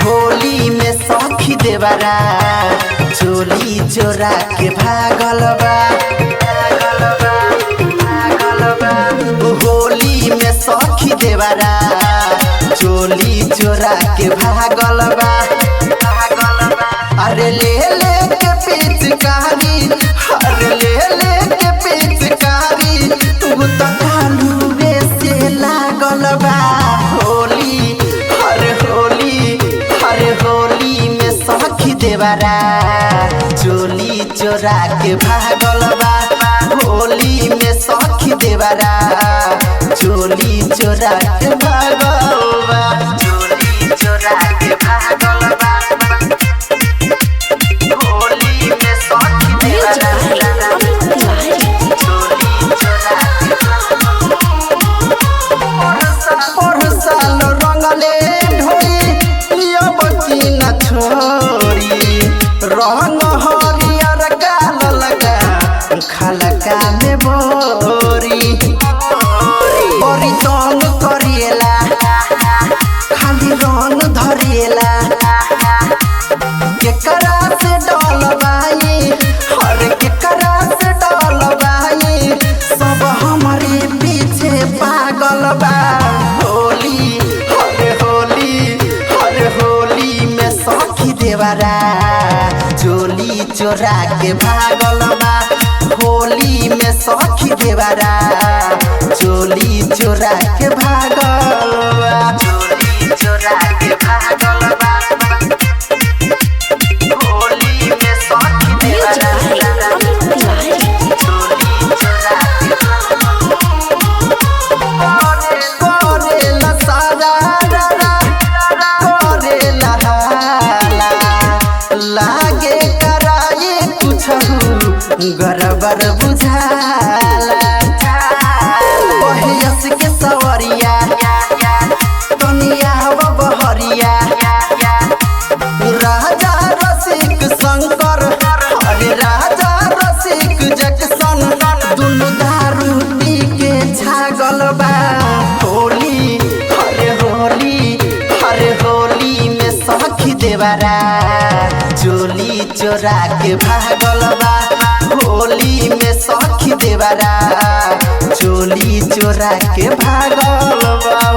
होली में सखी देवरा चोली चोरा के भागल बा। होली में सखी देवरा चोली चोरा के भागल बा। अरे ले ले के पिचकारी, अरे ले ले के पिचकारी, तू तो कालूवे से लागल बा। होली अरे होली, अरे होली में सखी देवरा चोली चोरा के भागल बा। होली में सखी देवरा चोली चोरा के भागल बा। चोली चोरा के भागल बा। होली में सखी देवरा चोली चोरा के साल रंगले ढोली अब की न छोड़ी। रंग हरियर गाल लगा खलका में बोरी। बड़ी तंग करेला खाली रंग धरेला। केकरा से डलबाई, अरे केकरा से डलबाई, सब हमारे पीछे पागल बा। होली अरे होली, अरे होली में सखी देवरा चोली चोरा के भागल बा। होली में सखी देवरा चोली चोरा के भागल बा। चोली चोरा के भागल बा। होली में सखी देवरा चोली चोरा के करेला सारा करेला हाला। लागे कराए कुछ गड़बड़ बुझाला। बहयस के सवरिया दुनिया बहरिया। राजा रसिक शंकर, अरे राजा रसिक जक्सन, दुनु दारू पी के छागल बा। होली अरे होली, अरे होली में सखी देवरा चोली चोरा के भागल बा। होली में सखी देवरा चोली चोरा के भागल बा।